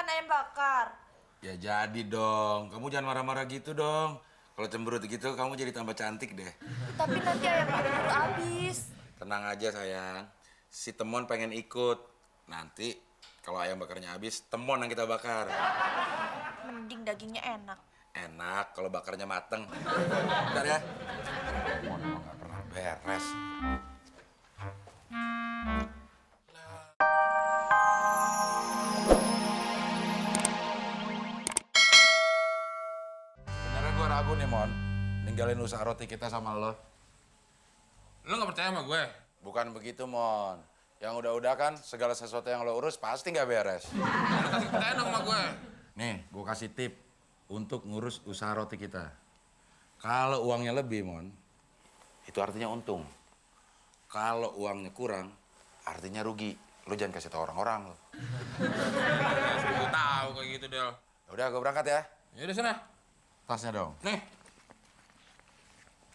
ayam bakar. Ya jadi dong, kamu jangan marah-marah gitu dong. Kalau cemberut gitu kamu jadi tambah cantik deh. Tapi nanti ayam bakar udah habis. Tenang aja sayang, si Temon pengen ikut. Nanti kalau ayam bakarnya habis, Temon yang kita bakar. Mending dagingnya enak. Enak kalau bakarnya mateng. Bentar ya. Temon emang gak pernah beres. Sebenarnya gue ragu nih, Mon. Ninggalin usaha roti kita sama lo. Lo gak percaya sama gue? Bukan begitu, Mon. Yang udah-udah kan segala sesuatu yang lo urus pasti nggak beres. Lo kasih kepercayaan dong sama gue. Nih, gue kasih tip untuk ngurus usaha roti kita. Kalau uangnya lebih, Mon, itu artinya untung. Kalau uangnya kurang, artinya rugi. Lo jangan kasih tau orang-orang lo. Gue tahu kayak gitu, Del. Udah, gue berangkat ya. Yaudah sana. Tasnya dong. Nih.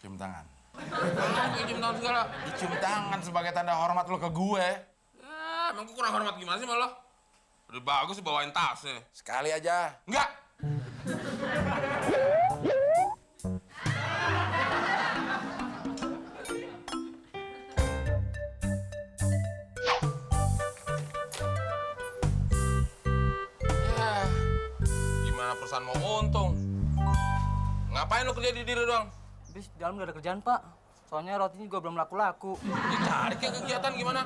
Cium tangan. Kayak cium tangan segala. Cium tangan sebagai tanda hormat lo ke gue. Ya, emang gue kurang hormat gimana sih sama lo? Udah bagus bawain tasnya. Sekali aja. Enggak. Ya, gimana perusahaan mau untung? Ngapain lo kerja di diri doang? Habis di dalam gak ada kerjaan, Pak. Soalnya rotinya juga belum laku-laku. Ya cari kayak kegiatan gimana?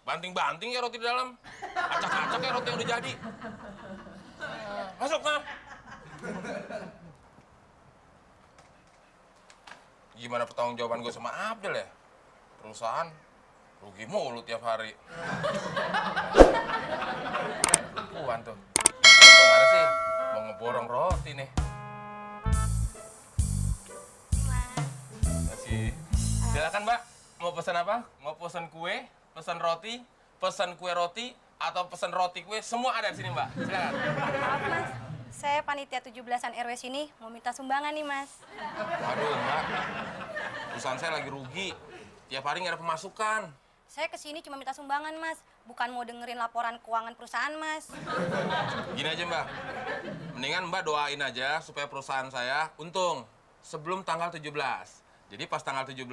Banting-banting ya roti di dalam. Acak-acak ya roti yang udah jadi. Masuk sana. Gimana pertanggungjawaban gue sama Abdel ya? Perusahaan rugi mulu tiap hari. Puan tuh. Gimana sih? Mau ngeborong roti nih. Masih. Silakan, Mbak. Mau pesan apa? Mau pesan kue, pesan roti, pesan kue roti, atau pesan roti kue, semua ada di sini, Mbak. Silakan. Maaf, Mas. Saya panitia 17-an RW sini mau minta sumbangan nih, Mas. Aduh, Mbak. Perusahaan saya lagi rugi. Tiap hari nggak ada pemasukan. Saya kesini cuma minta sumbangan, Mas. Bukan mau dengerin laporan keuangan perusahaan, Mas. Gini aja, Mbak. Mendingan Mbak doain aja supaya perusahaan saya untung sebelum tanggal 17. Jadi pas tanggal 17,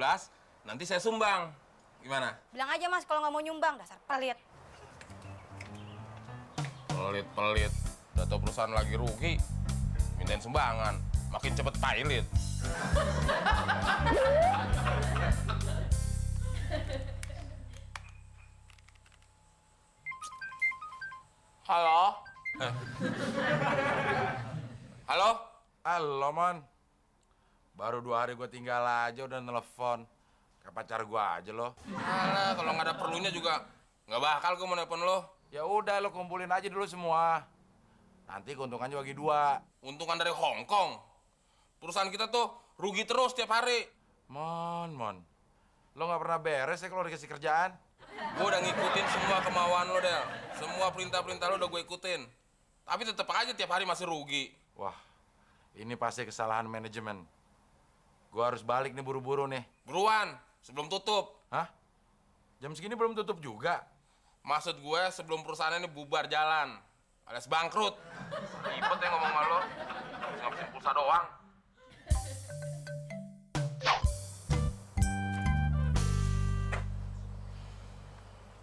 nanti saya sumbang. Gimana? Bilang aja, Mas, kalau nggak mau nyumbang. Dasar pelit. Pelit-pelit. Udah tau perusahaan lagi rugi, mintain sumbangan. Makin cepet pailit. Halo? Halo? Halo, Mon. Baru 2 hari gue tinggal aja udah nelfon. Kayak pacar gue aja lo. Alah, kalau nggak ada perlunya juga nggak bakal gue mau nelpon lo. Ya udah lo kumpulin aja dulu semua. Nanti keuntungannya bagi 2. Untungan dari Hong Kong. Perusahaan kita tuh rugi terus tiap hari. Mon. Lo nggak pernah beres ya kalau dikasih kerjaan? Gue udah ngikutin semua kemauan lo, Del. Semua perintah-perintah lo udah gue ikutin. Tapi tetap aja tiap hari masih rugi. Wah, ini pasti kesalahan manajemen. Gue harus balik nih buru-buru nih. Buruan, sebelum tutup. Hah? Jam segini belum tutup juga? Maksud gue sebelum perusahaan ini bubar jalan. Alias bangkrut. Ribet ya ngomong sama lo. Ngabisin pulsa doang.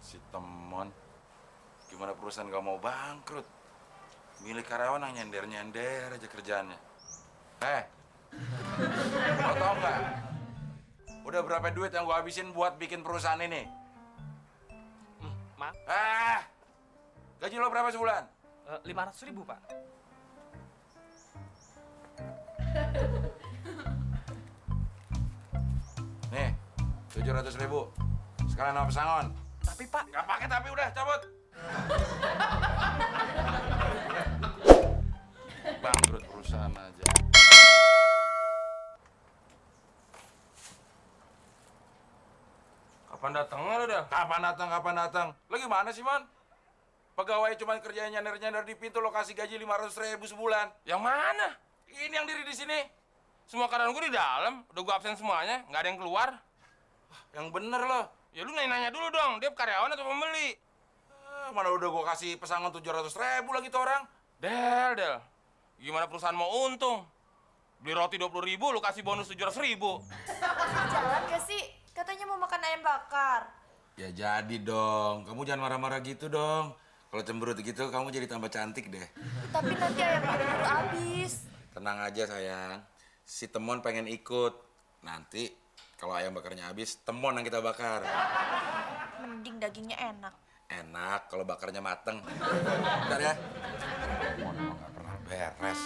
Si Temon. Gimana perusahaan gak mau bangkrut? Milik karyawan yang nyender-nyender aja kerjaannya. Lo tau nggak? Udah berapa duit yang gue habisin buat bikin perusahaan ini? Maaf, Gaji lo berapa sebulan? 500.000, Pak. Nih, 700.000. Sekalian sama pesangon. Tapi, Pak, Gak pakai tapi udah, cabut. Bangkrut perusahaan aja. Kapan datangnya lo, Del? Kapan datang? Lo gimana sih, Mon? Pegawai cuma kerjanya nyender-nyender di pintu, lo kasih gaji 500.000 sebulan. Yang mana? Ini yang diri di sini. Semua karyawan gue di dalam. Udah gue absen semuanya. Nggak ada yang keluar. Yang bener lo. Ya lu nanya-nanya dulu dong. Dia karyawan atau pembeli? Mana udah gue kasih pesangon 700.000 lagi tuh orang. Del. Gimana perusahaan mau untung? Beli roti 20.000, lu kasih bonus 700.000. Jalan gak sih? Katanya mau makan ayam bakar. Ya jadi dong, kamu jangan marah-marah gitu dong. Kalau cemberut gitu kamu jadi tambah cantik deh. Tapi nanti ayam bakar udah habis. Tenang aja sayang, si Temon pengen ikut. Nanti kalau ayam bakarnya habis, Temon yang kita bakar. Mending dagingnya enak. Enak kalau bakarnya mateng. Bentar ya. Temon emang gak pernah beres.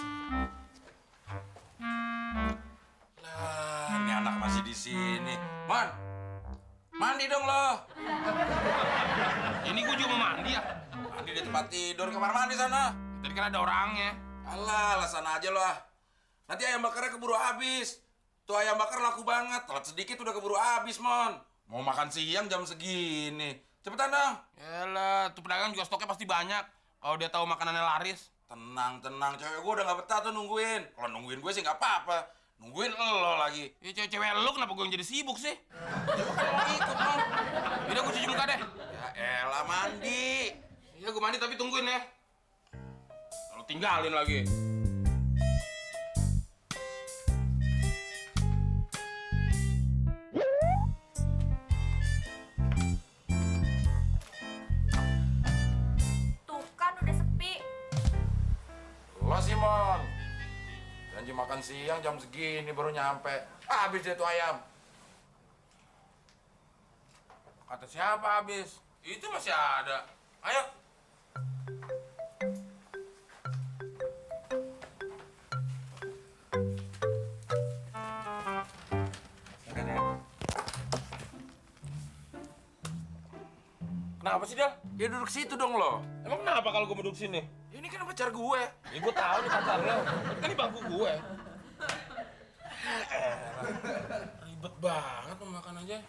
Lah, ini anak masih di sini. Mon, mandi dong lo. Ini gue juga mau mandi ya. Mandi di tempat tidur, kamar mandi sana. Tadi kan ada orangnya. Alah, sana aja lo ah. Nanti ayam bakarnya keburu habis. Tuh ayam bakar laku banget. Telat sedikit udah keburu habis, Mon. Mau makan siang jam segini. Cepetan dong. Yalah, tuh pedagang juga stoknya pasti banyak. Kalau dia tahu makanannya laris. Tenang, cewek gue udah gak betah tuh nungguin. Kalau nungguin gue sih gak apa-apa. Nungguin lo lagi. Ya cewek-cewek lu kenapa gue yang jadi sibuk sih? Mau ikut, Mon. Yaudah gue cuci muka deh. Ya elah, mandi. Iya gue mandi tapi tungguin ya. Lalu tinggalin lagi. Tuh kan udah sepi. Lo sih, Mon. Janji makan siang jam segini baru nyampe. Habis deh tuh ayam. Kata siapa habis? Itu masih ada. Ayo. Kenapa sih, Del? Ya duduk situ dong lo. Emang kenapa kalau gue duduk sini? Ini kan pacar gue. Ya gue tahu nih pacar lo. Kan di bangku gue. Ribet banget mau makan aja.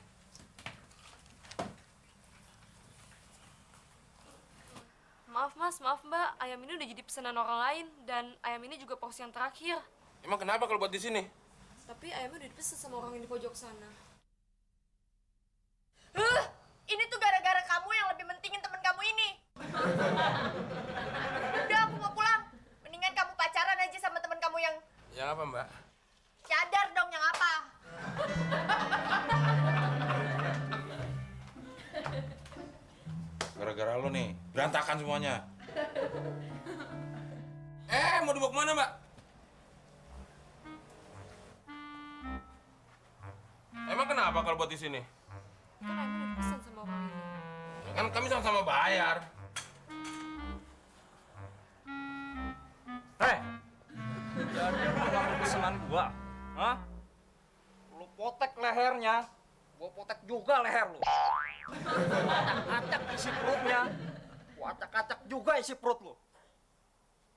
Maaf mas, maaf mbak, ayam ini udah jadi pesanan orang lain dan ayam ini juga porsi yang terakhir. Emang kenapa kalau buat di sini? Tapi ayamnya udah dipesan sama orang yang di pojok sana. Ini tuh gara-gara kamu yang lebih mentingin temen kamu ini. Udah, aku mau pulang. Mendingan kamu pacaran aja sama temen kamu yang Ya apa, Mbak? cadar dong, yang apa? Gara-gara lo nih, berantakan semuanya. Mau dibawa kemana, Mbak? Emang kenapa kalau buat di sini? Kan ayamnya udah dipesan sama orang ini. Ya kan kami sama-sama bayar. Jadi lu ngambil pesanan gua, hah? Lu potek lehernya, gua potek juga leher lu. Acak-acak isi perutnya, gua acak-acak juga isi perut lu.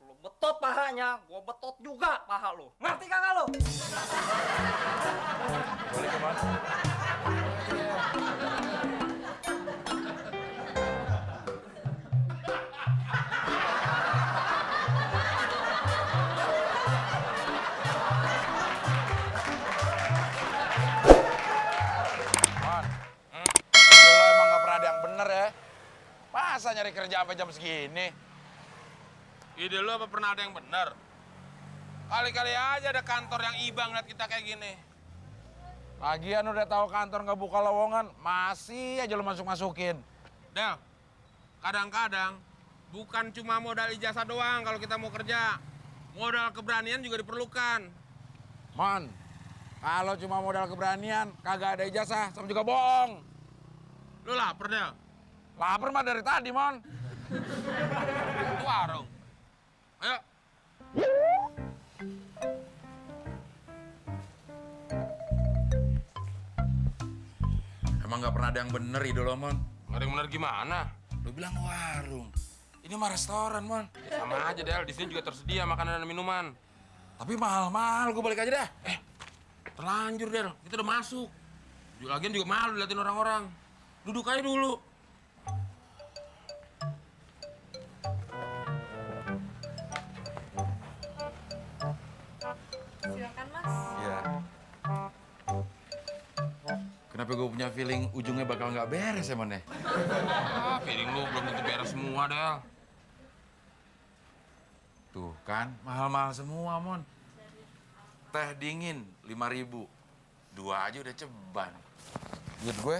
Lu betot pahanya, gua betot juga paha lu. Ngerti kagak lu? Boleh kemana? Mon, lo emang gak pernah ada yang bener ya? Masa nyari kerja sampai jam segini? Ide lu apa pernah ada yang benar? Kali-kali aja ada kantor yang iba ngeliat kita kayak gini. Lagian udah tahu kantor nggak buka lowongan, masih aja lo masuk-masukin. Del, kadang-kadang bukan cuma modal ijazah doang kalau kita mau kerja. Modal keberanian juga diperlukan. Mon, kalau cuma modal keberanian, kagak ada ijazah, sama juga bohong. Lu lapar, Del? Lapar mah dari tadi, Mon. Itu warung. Ayo. Emang nggak pernah ada yang bener ide lo, Mon. Nggak ada yang benar gimana? Lo bilang warung. Ini mah restoran, Mon. Ya sama aja, Del. Di sini juga tersedia makanan dan minuman. Tapi mahal-mahal, gue balik aja dah. Terlanjur, Del. Kita udah masuk. Lagian juga malu diliatin orang-orang. Duduk aja dulu. Silakan mas. Iya. Kenapa gue punya feeling ujungnya bakal nggak beres ya, Mon ya? Feeling lu belum tentu beres semua, Del. Tuh kan, mahal-mahal semua, Mon. Teh dingin 5.000. 2 aja udah ceban. Duit gue